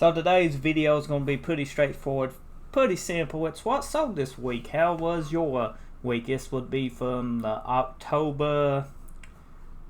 So today's video is going to be pretty straightforward, pretty simple. It's what sold this week. How was your week? This would be from the October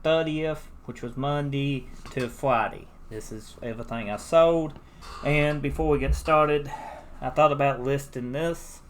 30th, which was Monday, to Friday. This is everything I sold. And before we get started, I thought about listing this.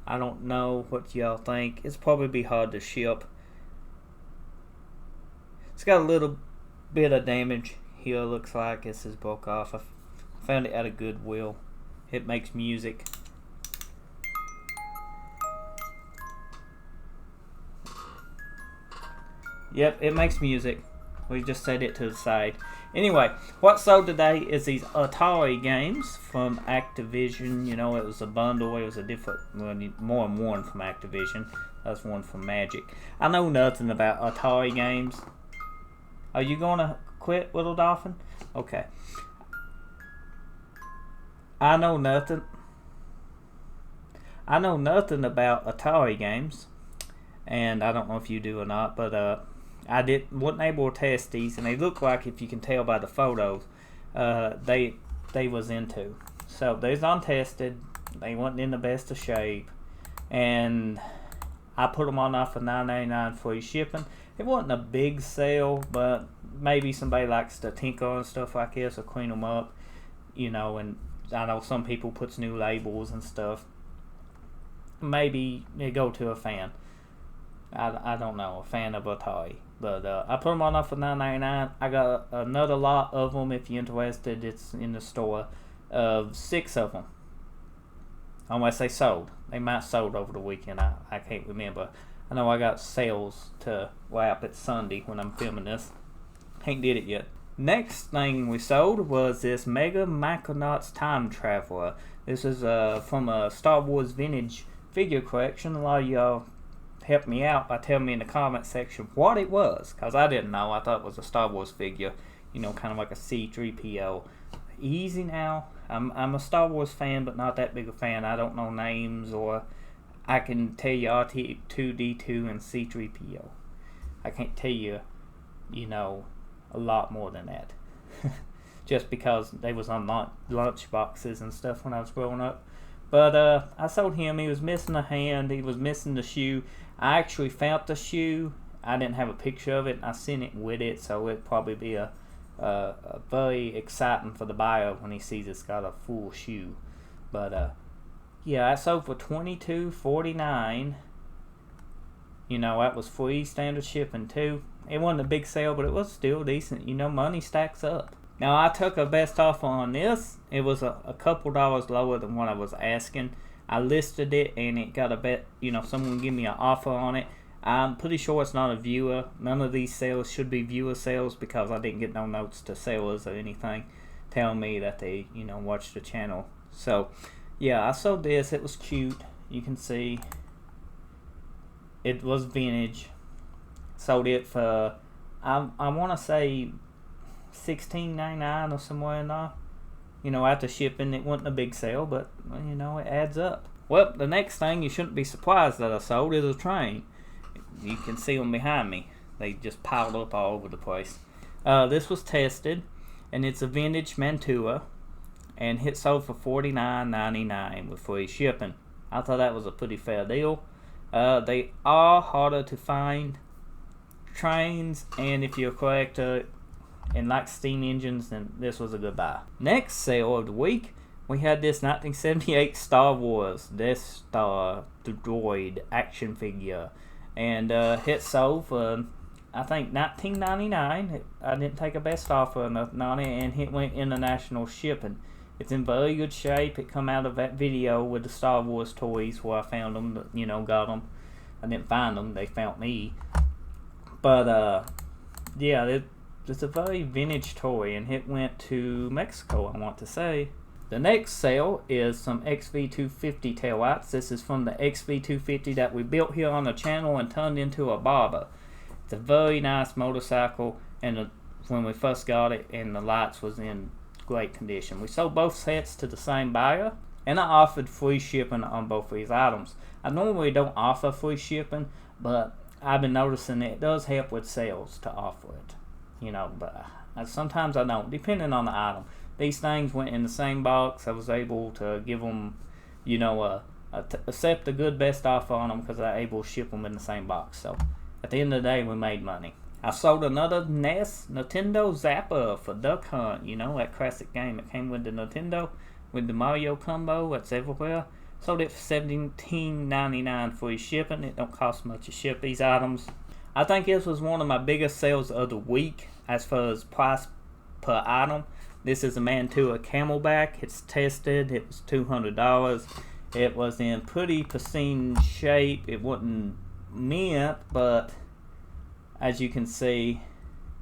I don't know what y'all think. It's probably be hard to ship. It's got a little bit of damage here. Looks like this is broke off. I found it at a Goodwill. It makes music. Yep, it makes music. We just set it to the side. Anyway, what sold today is these Atari games from Activision. You know, it was a bundle. It was a different, well, more than one from Activision. That's one from Magic. I know nothing about Atari games. Are you going to quit, Little Dolphin? Okay. I know nothing about Atari games, and I don't know if you do or not, but I wasn't able to test these, and they look like, if you can tell by the photos, they was into. So they's untested. They wasn't in the best of shape, and I put them on off for $9.99 free shipping. It wasn't a big sale, but maybe somebody likes to tinker and stuff like this or clean them up, you know. And I know some people puts new labels and stuff. Maybe they go to a fan. I don't know, a fan of Atari. But I put them on off for $9.99. I got another lot of them. If you're interested, it's in the store. 6 of them. Unless they sold. They might sold over the weekend. I can't remember. I know I got sales to wrap it Sunday when I'm filming this. Ain't did it yet. Next thing we sold was this Mega Micronauts Time Traveler. This is from a Star Wars vintage figure collection. A lot of y'all helped me out by telling me in the comment section what it was, because I didn't know. I thought it was a Star Wars figure, you know, kind of like a C-3PO. Easy now. I'm a Star Wars fan, but not that big a fan. I don't know names, or I can tell you R2-D2 and C-3PO. I can't tell you, you know, a lot more than that. Just because they was on lunch boxes and stuff when I was growing up. But I sold him. He was missing a hand. He was missing the shoe. I actually found the shoe. I didn't have a picture of it. I sent it with it, so it'd probably be a very exciting for the buyer when he sees it's got a full shoe. But yeah, I sold for $22.49. You know, that was free standard shipping too. It wasn't a big sale, but it was still decent. You know, money stacks up. Now, I took a best offer on this. It was a couple dollars lower than what I was asking. I listed it, and it got a bet, you know, someone give me an offer on it. I'm pretty sure it's not a viewer. None of these sales should be viewer sales, because I didn't get no notes to sellers or anything telling me that they, you know, watched the channel. So, yeah, I sold this. It was cute. You can see it was vintage. Sold it for, I want to say $16.99 or somewhere in there. You know, after shipping, it wasn't a big sale, but, you know, it adds up. Well, the next thing you shouldn't be surprised that I sold is a train. You can see them behind me. They just piled up all over the place. This was tested, and it's a vintage Mantua, and it sold for $49.99 with free shipping. I thought that was a pretty fair deal. They are harder to find trains, and if you're a collector and like steam engines, then this was a good buy. Next sale of the week, we had this 1978 Star Wars Death Star droid action figure, and it sold for, I think, $19.99. I didn't take a best offer or nothing on it, and it went international shipping. It's in very good shape. It come out of that video with the Star Wars toys where I found them, you know, got them. I didn't find them, they found me. But yeah, it's a very vintage toy, and it went to Mexico, I want to say. The next sale is some XV250 taillights. This is from the XV250 that we built here on the channel and turned into a barber. It's a very nice motorcycle, and when we first got it, and the lights was in great condition. We sold both sets to the same buyer, and I offered free shipping on both of these items. I normally don't offer free shipping, but I've been noticing it does help with sales to offer it, you know, but sometimes I don't, depending on the item. these things went in the same box. I was able to give them, you know, accept a good best offer on them because I was able to ship them in the same box. So at the end of the day, we made money. I sold another Nintendo Zapper for Duck Hunt. You know, that classic game. It came with the Nintendo, with the Mario combo. That's everywhere. Sold it for $17.99 free shipping. It don't cost much to ship these items. I think this was one of my biggest sales of the week as far as price per item. This is a Mantua Camelback. It's tested. It was $200. It was in pretty pristine shape. It wasn't mint, but as you can see,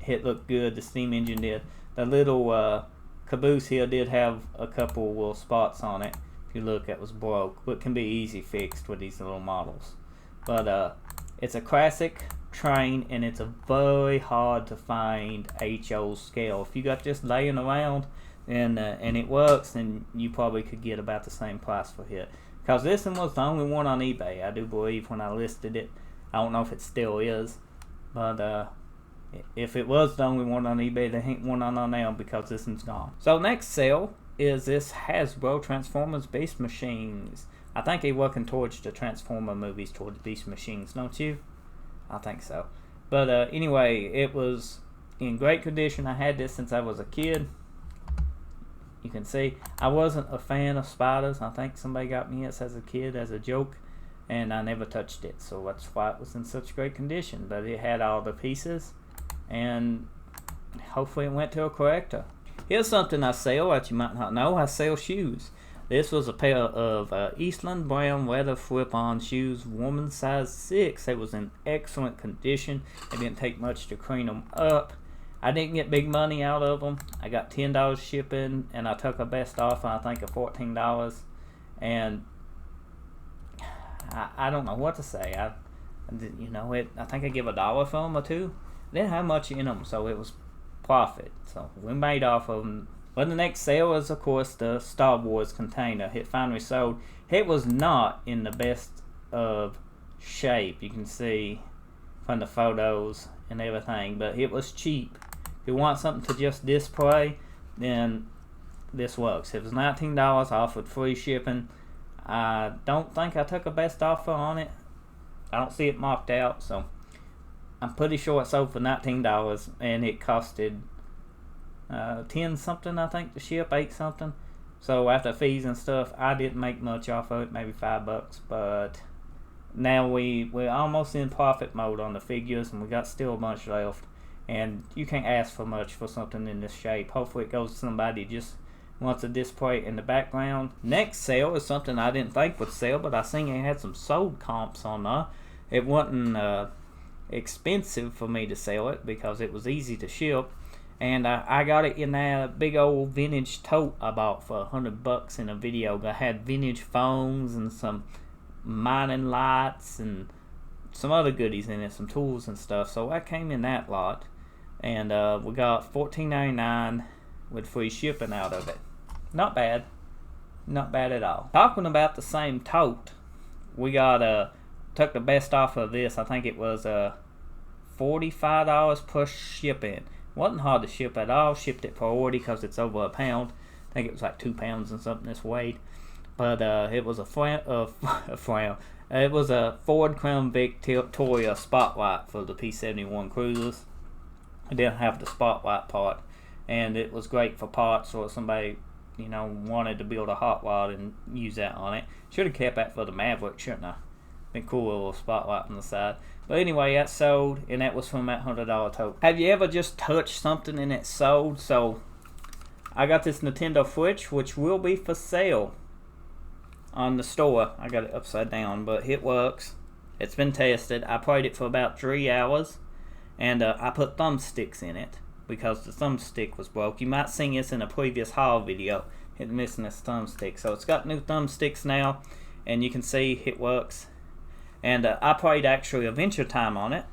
it looked good. The steam engine did. The little caboose here did have a couple little spots on it. If you look, it was broke, but can be easy fixed with these little models. But it's a classic train, and it's a very hard to find HO scale. If you got just laying around and it works, then you probably could get about the same price for it. Because this one was the only one on eBay, I do believe, when I listed it. I don't know if it still is, but if it was the only one on eBay, there ain't one on now because this one's gone. So next sale is this Hasbro Transformers Beast Machines. I think they're working towards the Transformer movies, towards Beast Machines, don't you? I think so. But anyway, it was in great condition. I had this since I was a kid. You can see I wasn't a fan of spiders. I think somebody got me this as a kid as a joke, and I never touched it. So that's why it was in such great condition. But it had all the pieces, and hopefully it went to a collector. Here's something I sell that you might not know. I sell shoes. This was a pair of Eastland brown leather flip-on shoes, woman size 6. They was in excellent condition. It didn't take much to clean them up. I didn't get big money out of them. I got $10 shipping, and I took a best offer, I think, of $14. And I don't know what to say. I think I give $1 for them or two. They didn't have much in them, so it was profit. So we made off of them. Well, the next sale is, of course, the Star Wars container. It finally sold. It was not in the best of shape. You can see from the photos and everything, but it was cheap. If you want something to just display, then this works. It was $19, offered free shipping. I don't think I took a best offer on it. I don't see it marked out, so I'm pretty sure it sold for $19, and it costed 10 something, I think, to ship, 8 something. So after fees and stuff, I didn't make much off of it, maybe $5, but now we're almost in profit mode on the figures, and we got still a bunch left, and you can't ask for much for something in this shape. Hopefully it goes to somebody just wants a display in the background. Next sale is something I didn't think would sell, but I seen it had some sold comps on there. It wasn't expensive for me to sell it because it was easy to ship. And I got it in that big old vintage tote I bought for $100 in a video. I had vintage phones and some mining lights and some other goodies in it, some tools and stuff. So I came in that lot, and we got $14.99 with free shipping out of it. Not bad, not bad at all. Talking about the same tote, we got took the best off of this. I think it was $45 plus shipping. Wasn't hard to ship at all. Shipped it priority because it's over a pound. I think it was like 2 pounds and something this weighed. But it was it was a Ford Crown Victoria Spotlight for the P-71 Cruisers. It didn't have the Spotlight part, and it was great for parts or somebody wanted to build a hot rod and use that on it. Should have kept that for the Maverick, shouldn't I? Been cool, a little spotlight on the side. But anyway, that sold, and that was from that $100 tote. Have you ever just touched something and it sold? So I got this Nintendo Switch, which will be for sale on the store. I got it upside down, but it works. It's been tested. I played it for about 3 hours, and I put thumbsticks in it because the thumbstick was broke. You might seen this in a previous haul video. It's missing this thumbstick. So it's got new thumbsticks now, and you can see it works. And I played actually Adventure Time on it.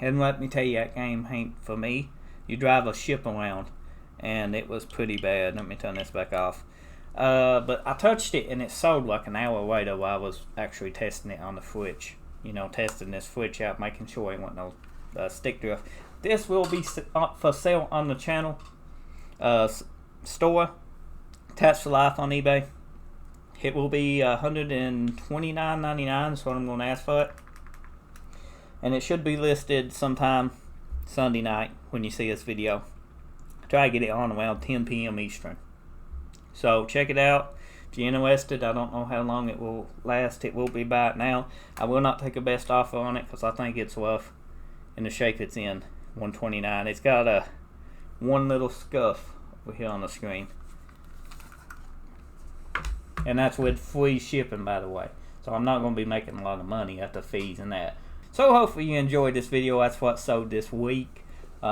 And let me tell you, that game ain't for me. You drive a ship around, and it was pretty bad. Let me turn this back off. But I touched it, and it sold like an hour later while I was actually testing it on the Switch. Testing this Switch out, making sure it wasn't no stick drift. This will be for sale on the channel store, TattsForLife on eBay. It will be $129.99 is what I'm going to ask for it. And it should be listed sometime Sunday night when you see this video. Try to get it on around 10 p.m. Eastern. So check it out. If you're interested, I don't know how long it will last. It will be about now. I will not take a best offer on it because I think it's rough in the shape it's in. $129. It's got a one little scuff over here on the screen. And that's with free shipping, by the way. So I'm not going to be making a lot of money at the fees and that. So hopefully you enjoyed this video. That's what sold this week.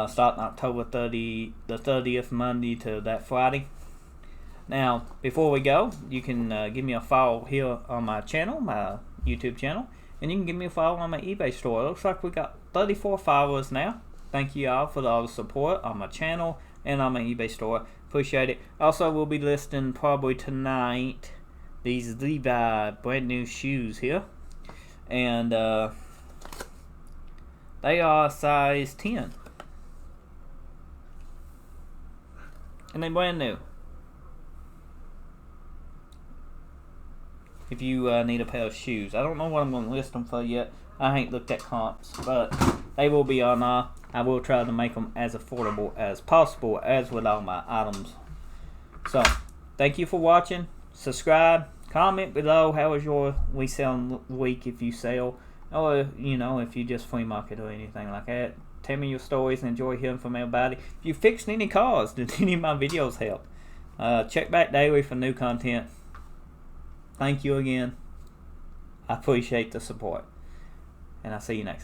Starting October 30, the 30th Monday to that Friday. Now, before we go, you can give me a follow here on my channel, my YouTube channel. And you can give me a follow on my eBay store. It looks like we got 34 followers now. Thank you all for all the support on my channel and on my eBay store. Appreciate it. Also, we'll be listing probably tonight these Levi brand new shoes here. And they are size 10. And they're brand new. If you need a pair of shoes. I don't know what I'm going to list them for yet. I ain't looked at comps, but they will be on. I will try to make them as affordable as possible, as with all my items. So, thank you for watching. Subscribe. Comment below how was your reselling week if you sell, or if you just flea market or anything like that. Tell me your stories and enjoy hearing from everybody. If you fixed any cars, did any of my videos help? Check back daily for new content. Thank you again. I appreciate the support. And I'll see you next time.